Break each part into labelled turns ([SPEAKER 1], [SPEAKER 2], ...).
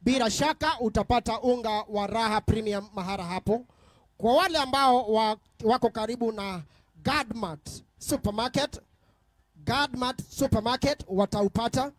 [SPEAKER 1] bila shaka utapata unga wa Raha Premium mahara hapo. Kwa wale ambao wako karibu na Gadmart Supermarket wataupata.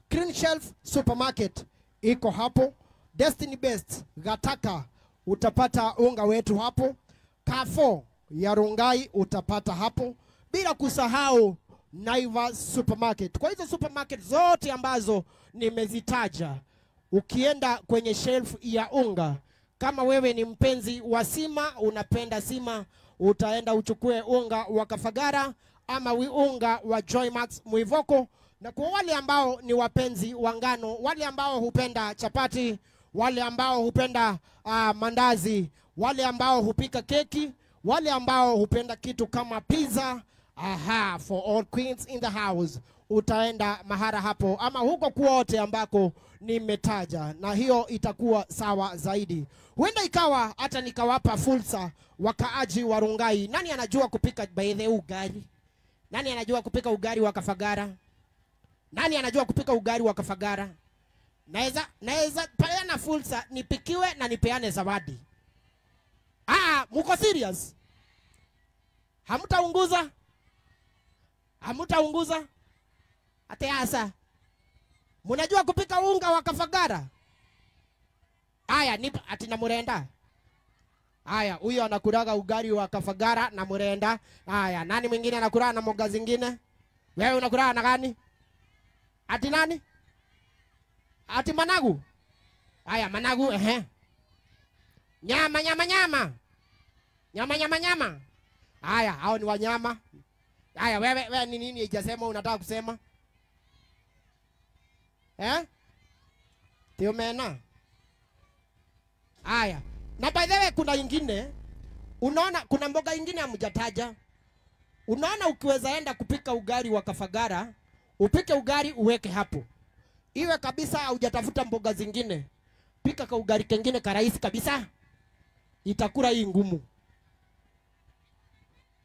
[SPEAKER 1] Clean Shelf Supermarket iko hapo. Destiny Best Gataka utapata unga wetu hapo. Carrefour ya Rongai utapata hapo. Bila kusahau Naivas Supermarket. Kwa hizo supermarket zote ambazo nimezitaja, ukienda kwenye shelf ya unga, kama wewe ni mpenzi wa sima, unapenda sima, utaenda uchukue unga wa Kafagara ama unga wa Joymax Muivoko. Na kwa wale ambao ni wapenzi wa ngano, wale ambao hupenda chapati, wale ambao hupenda mandazi, wale ambao hupika keki, wale ambao hupenda kitu kama pizza, for all queens in the house, utaenda mahara hapo ama huko kwote ambako nimetaja, na hiyo itakuwa sawa zaidi. Huenda ikawa hata nikawapa fursa wakaaji wa Rongai. Nani anajua kupika ugali? Nani anajua kupika ugali wa Kafagara? Nani anajua kupika ugali wa Kafagara? Naweza peana fursa nipikiwe na nipeane zawadi. Muko serious? Hamtaunguza? Hamtaunguza? Ate asa. Mnajua kupika unga wa Kafagara? Nipa ati na murenda. Huyo anakuraga ugali wa Kafagara na murenda. Nani mwingine anakuraga na mboga zingine? Wewe unakuraga na gani? Ati nani? Ati managu? Managu, Nyama. Nyama. Hao ni wanyama. Wewe ni nini hujasema unataka kusema? Tiomena. Na by the way kuna ingine, unaona kuna mboga ingine hamjataja. Unaona ukiweza enda kupika ugali wa Kafagara, upike ugali uweke hapo. Iwe kabisa hujatafuta mboga zingine. Pika ka ugali kengine karaisi kabisa. Itakula hii ngumu.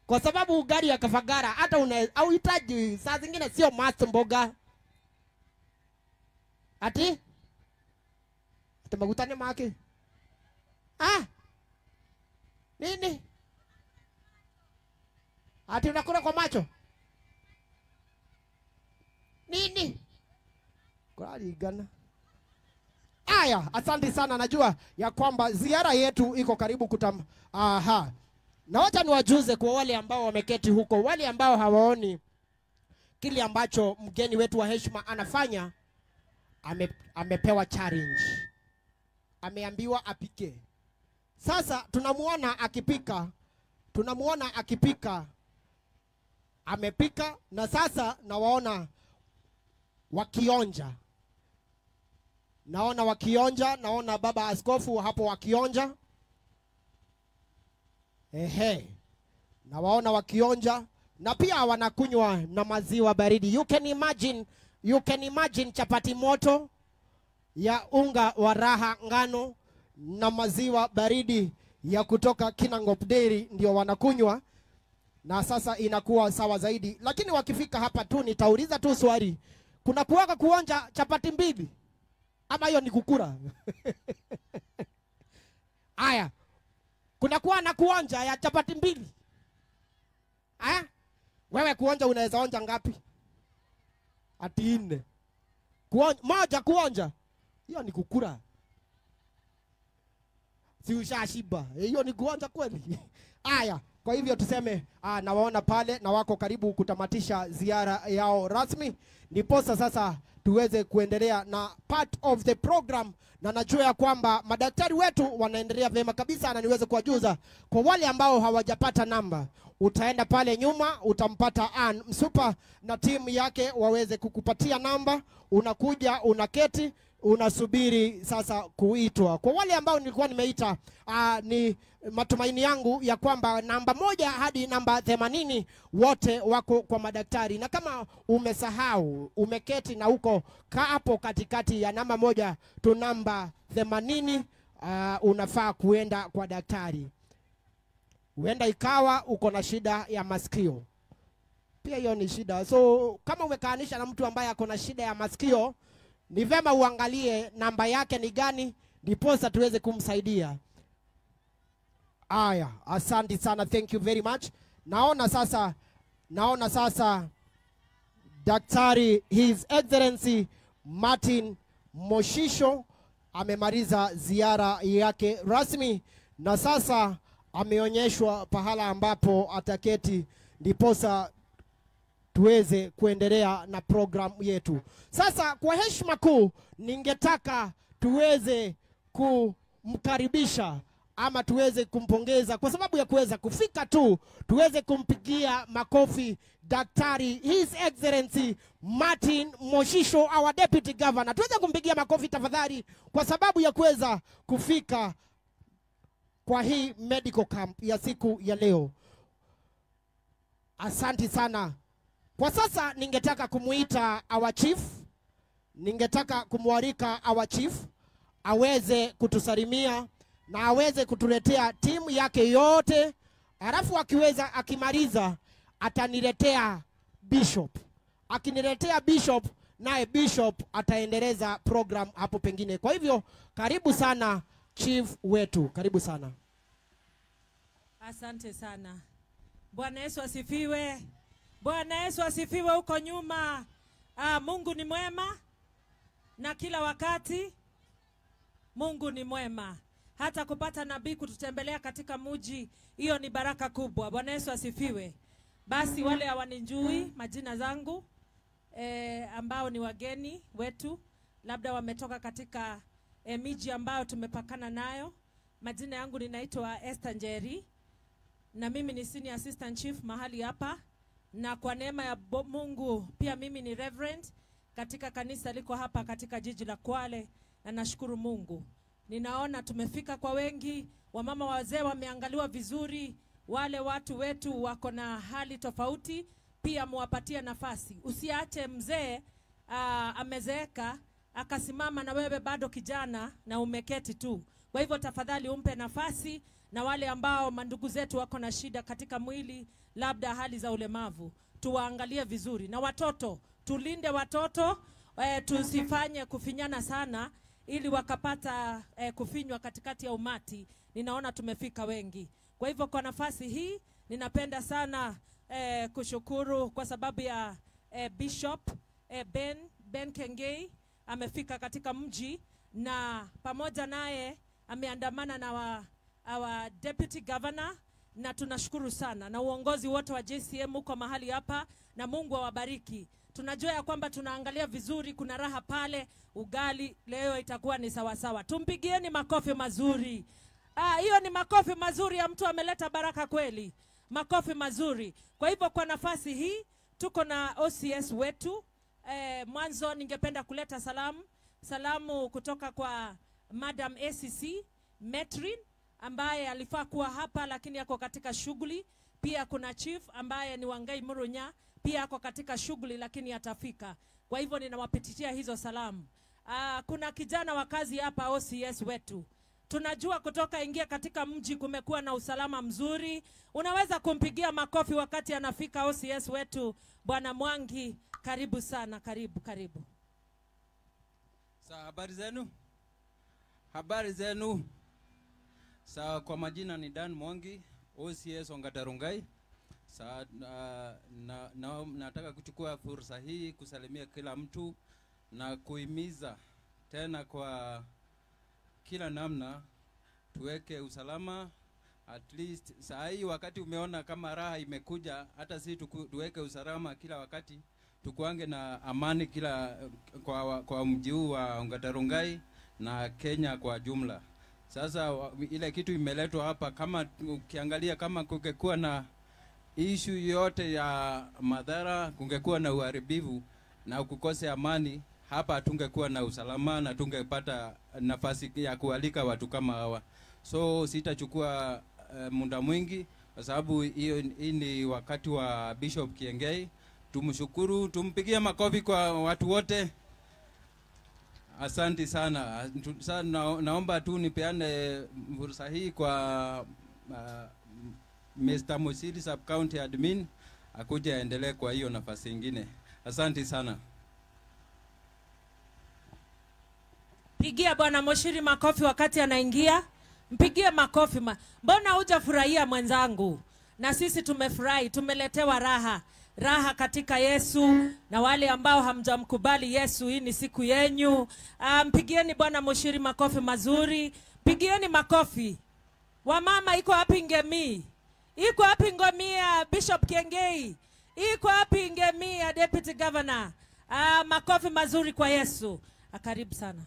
[SPEAKER 1] Kwa sababu ugali ya Kafagara hata au hitaji saa zingine sio must mboga. Ati magutane make. Nini? Ati unakula kwa macho? Nini? Kwa ligana. Asante sana, najua ya kwamba ziara yetu iko karibu na wacha niwajuze kwa wale ambao wameketi huko, wale ambao hawaoni kile ambacho mgeni wetu wa heshima anafanya. Amepewa challenge. Ameambiwa apike. Sasa tunamuona akipika. Amepika na sasa nawaona wakionja. Naona baba askofu hapo wakionja. Nawaona wakionja na pia wanakunywa na maziwa baridi. You can imagine chapati moto ya unga wa Raha ngano na maziwa baridi ya kutoka Kinangop Dairy ndio wanakunywa, na sasa inakuwa sawa zaidi. Lakini wakifika hapa tu nitauliza tu swali. Kuna kuwaka kuonja chapati mbili? Ama hiyo ni kukura? Kuna kuwa na kuonja ya chapati mbili? Wewe kuonja unaweza onja ngapi? Ati 4. Moja kuonja. Hiyo ni kukura. Si ushashiba. Hiyo ni kuonja kweli. Kwa hivyo tuseme nawaona pale na wako karibu kutamatisha ziara yao rasmi. Ndiposa sasa tuweze kuendelea na part of the program, na najua ya kwamba madaktari wetu wanaendelea vyema kabisa, na niweze kuwajuza kwa wale ambao hawajapata namba, utaenda pale nyuma utampata Ann Msupa na timu yake waweze kukupatia namba. Unakuja unaketi unasubiri sasa kuitwa. Kwa wale ambao nilikuwa nimeita, ni matumaini yangu ya kwamba namba 1 hadi namba 80 wote wako kwa madaktari. Na kama umesahau, umeketi na uko hapo katikati ya namba 1 tu namba 80, unafaa kuenda kwa daktari. Huenda ikawa uko na shida ya masikio. Pia hiyo ni shida. So kama umekaanisha na mtu ambaye ako na shida ya masikio, ni vema uangalie namba yake ni gani, ndiposa tuweze kumsaidia. Aya, asante sana, thank you very much. Naona sasa Daktari His Excellency Martin Moshisho amemaliza ziara yake rasmi, na sasa ameonyeshwa pahala ambapo ataketi, ndiposa tuweze kuendelea na programu yetu. Sasa kwa heshima kuu, ningetaka tuweze kumkaribisha ama tuweze kumpongeza kwa sababu ya kuweza kufika tu, tuweze kumpigia makofi Daktari His Excellency Martin Moshisho, our Deputy Governor. Tuweze kumpigia makofi tafadhali kwa sababu ya kuweza kufika kwa hii medical camp ya siku ya leo. Asante sana. Kwa sasa ningetaka kumuita our chief, ningetaka kumwalika our chief aweze kutusalimia na aweze kutuletea timu yake yote, alafu akimaliza ataniletea bishop. Akiniletea bishop, naye bishop ataendeleza program hapo pengine. Kwa hivyo karibu sana chief wetu, karibu sana.
[SPEAKER 2] Asante sana. Bwana Yesu asifiwe. Bwana Yesu asifiwe huko nyuma. Mungu ni mwema na kila wakati Mungu ni mwema. Hata kupata nabii kututembelea katika mji, hiyo ni baraka kubwa. Bwana Yesu asifiwe. Basi wale hawanijui majina zangu, ambao ni wageni wetu, labda wametoka katika miji ambao tumepakana nayo. Majina yangu ninaitwa Esther Njeri, na mimi ni Senior Assistant Chief mahali hapa, na kwa neema ya Mungu pia mimi ni Reverend katika kanisa liko hapa katika jiji la Kwale, na nashukuru Mungu. Ninaona tumefika kwa wengi, wamama wazee wameangaliwa vizuri, wale watu wetu wako na hali tofauti, pia muwapatie nafasi. Usiache mzee amezeeka akasimama na wewe bado kijana na umeketi tu. Kwa hivyo tafadhali umpe nafasi, na wale ambao mandugu zetu wako na shida katika mwili, labda hali za ulemavu, tuwaangalie vizuri. Na watoto, tulinde watoto, tusifanye kufinyana sana ili wakapata kufinywa katikati ya umati. Ninaona tumefika wengi. Kwa hivyo kwa nafasi hii ninapenda sana kushukuru kwa sababu ya Bishop Ben Kengei amefika katika mji, na pamoja naye ameandamana na our Deputy Governor, na tunashukuru sana, na uongozi wote wa JCM uko mahali hapa, na Mungu awabariki. Tunajua ya kwamba tunaangalia vizuri, kuna raha pale, ugali leo itakuwa ni sawa sawa. Tumpigieni makofi mazuri. Hiyo ni makofi mazuri ya mtu ameleta baraka kweli. Makofi mazuri. Kwa hivyo kwa nafasi hii tuko na OCS wetu. Mwanzo ningependa kuleta salamu kutoka kwa Madam ACC Metrin ambaye alifaa kuwa hapa lakini yako katika shughuli. Pia kuna chief ambaye ni Wangai Murunya, pia yako katika shughuli lakini atafika. Kwa hivyo ninawapitishia hizo salamu. Kuna kijana wa kazi hapa OCS wetu. Tunajua kutoka ingia katika mji kumekuwa na usalama mzuri. Unaweza kumpigia makofi wakati anafika OCS wetu, Bwana Mwangi. Karibu sana, karibu.
[SPEAKER 3] Habari zenu? Habari zenu? Kwa majina ni Dan Mwangi, OCS Ongata Rongai. Nataka kuchukua fursa hii kusalimia kila mtu na kuhimiza tena kwa kila namna tuweke usalama. At least saa hii wakati umeona kama raha imekuja, hata sisi tuweke usalama kila wakati, tukuange na amani kila kwa mji huu wa Ongata Rongai na Kenya kwa jumla. Sasa ile kitu imeletwa hapa, kama ukiangalia kama kungekuwa na issue yote ya madhara, kungekuwa na uharibifu na kukose amani, hapa tungekuwa na usalama na tungepata nafasi ya kualika watu kama hawa. So sitachukua muda mwingi kwa sababu hii ni wakati wa Bishop Kiengei. Tumshukuru, tumpigie makofi kwa watu wote. Asante sana. Naomba tu nipeane fursa hii kwa Mr. Mosiri Sub County Admin akuje aendelee kwa hiyo nafasi nyingine. Asante sana.
[SPEAKER 2] Pigia Bwana Moshiri makofi wakati anaingia. Mpigie makofi. Mbona hujafurahia mwenzangu? Na sisi tumefurahi, tumeletewa raha. Raha katika Yesu, na wale ambao hamjamkubali Yesu, hii ni siku yenyu. Mpigieni Bwana Moshiri makofi mazuri. Pigieni makofi. Wamama, iko wapi Ngemi? Iko wapi Ngemi ya Bishop Kiengei? Iko wapi Ngemi ya Deputy Governor? Makofi mazuri kwa Yesu. Karibu sana.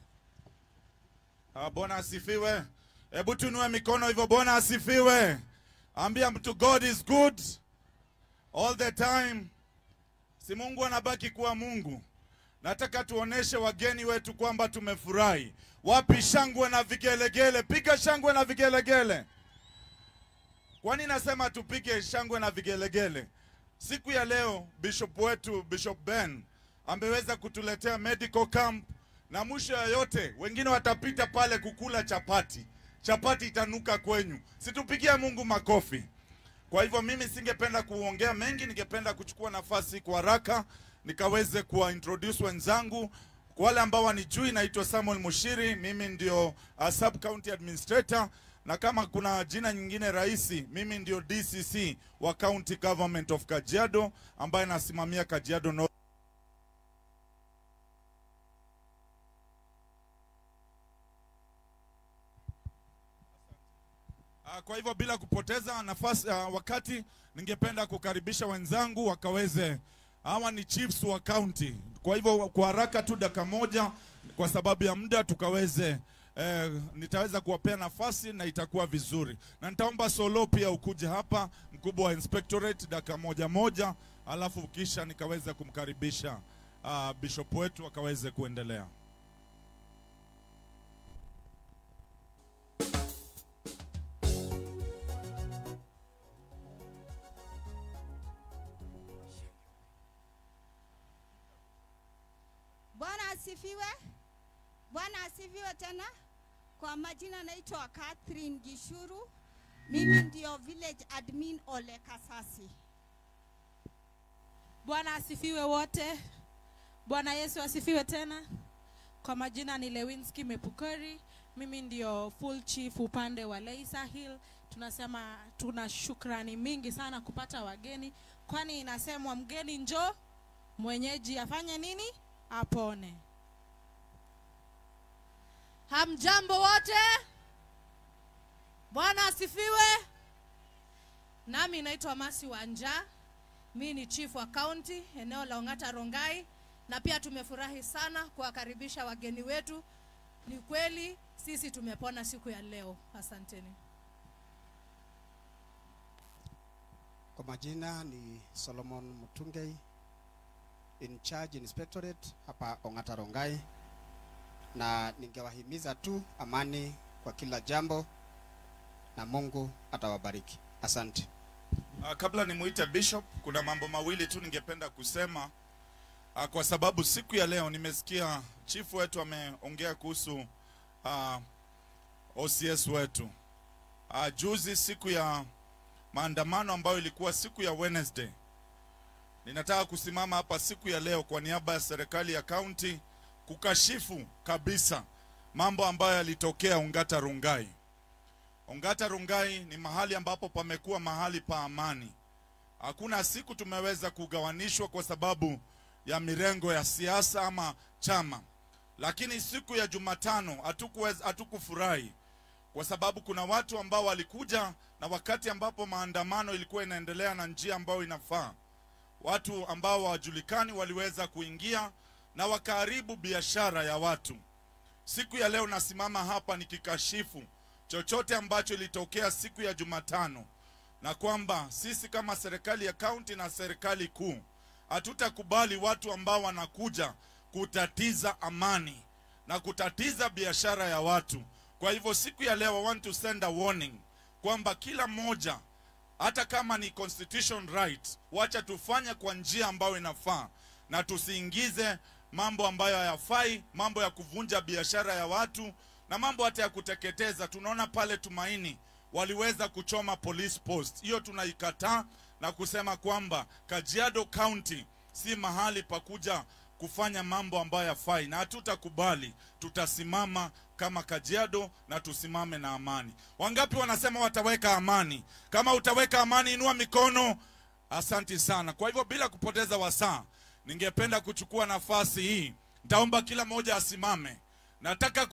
[SPEAKER 4] Bwana asifiwe. Hebu tuinue mikono hivyo. Bwana asifiwe. Ambia mtu God is good all the time. Si Mungu anabaki kuwa Mungu. Nataka tuoneshe wageni wetu kwamba tumefurahi. Wapi shangwe na vigelegele? Piga shangwe na vigelegele. Kwani nasema tupige shangwe na vigelegele? Siku ya leo bishop wetu Bishop Ben ameweza kutuletea medical camp, na mwisho ya yote wengine watapita pale kukula chapati. Chapati itanuka kwenyu. Situpigia Mungu makofi. Kwa hivyo mimi singependa kuongea mengi, ningependa kuchukua nafasi kwa haraka nikaweze kuintroduce wenzangu. Kwa wale ambao wanijui, naitwa Samuel Moshiri, mimi ndio sub county administrator, na kama kuna jina nyingine rahisi, mimi ndio DCC wa County Government of Kajiado ambaye nasimamia Kajiado North. Kwa hivyo bila kupoteza nafasi wakati, ningependa kukaribisha wenzangu wakaweze. Hawa ni chiefs wa county. Kwa hivyo kwa haraka tu dakika moja kwa sababu ya muda tukaweze nitaweza kuwapea nafasi na itakuwa vizuri. Na nitaomba Solo pia ukuje hapa, mkubwa wa inspectorate, dakika moja, alafu kisha nikaweza kumkaribisha bishop wetu akaweze kuendelea.
[SPEAKER 5] Bwana asifiwe. Bwana asifiwe tena. Kwa majina naitwa Catherine Gishuru. Mimi ndio village admin Ole Kasasi.
[SPEAKER 6] Bwana asifiwe wote. Bwana Yesu asifiwe tena. Kwa majina ni Lewinski Mepukori. Mimi ndio full chief upande wa Leisa Hill. Tunasema tuna shukrani mingi sana kupata wageni, kwani inasemwa mgeni njoo, mwenyeji afanye nini? Apone. Hamjambo wote. Bwana asifiwe. Nami naitwa Masi Wanja. Mimi ni chief wa county eneo la Ongata Rongai, na pia tumefurahi sana kuwakaribisha wageni wetu. Ni kweli sisi tumepona siku ya leo. Asanteni.
[SPEAKER 7] Kwa majina ni Solomon Mutungei, in charge inspectorate hapa Ongata Rongai, na ningewahimiza tu amani kwa kila jambo na Mungu atawabariki. Asante.
[SPEAKER 4] Kabla nimuite bishop, kuna mambo mawili tu ningependa kusema. Kwa sababu siku ya leo nimesikia chief wetu ameongea kuhusu OCS wetu. Juzi siku ya maandamano ambayo ilikuwa siku ya Wednesday, ninataka kusimama hapa siku ya leo kwa niaba ya serikali ya county kukashifu kabisa mambo ambayo yalitokea Ongata Rongai. Ongata Rongai ni mahali ambapo pamekuwa mahali pa amani. Hakuna siku tumeweza kugawanishwa kwa sababu ya mirengo ya siasa ama chama. Lakini siku ya Jumatano hatukufurahi kwa sababu kuna watu ambao walikuja, na wakati ambapo maandamano ilikuwa inaendelea na njia ambayo inafaa, watu ambao hawajulikani waliweza kuingia na wakaharibu biashara ya watu. Siku ya leo nasimama hapa nikikashifu chochote ambacho ilitokea siku ya Jumatano, na kwamba sisi kama serikali ya county na serikali kuu hatutakubali watu ambao wanakuja kutatiza amani na kutatiza biashara ya watu. Kwa hivyo siku ya leo I want to send a warning kwamba kila mmoja, hata kama ni constitution right, wacha tufanye kwa njia ambayo inafaa na tusiingize mambo ambayo hayafai, mambo ya kuvunja biashara ya watu na mambo hata ya kuteketeza. Tunaona pale Tumaini waliweza kuchoma police post. Hiyo tunaikataa na kusema kwamba Kajiado County si mahali pa kuja kufanya mambo ambayo yafai, na hatutakubali. Tutasimama kama Kajiado na tusimame na amani. Wangapi wanasema wataweka amani? Kama utaweka amani, inua mikono. Asante sana. Kwa hivyo bila kupoteza wasaa, ningependa kuchukua nafasi hii. Nitaomba kila mmoja asimame. Nataka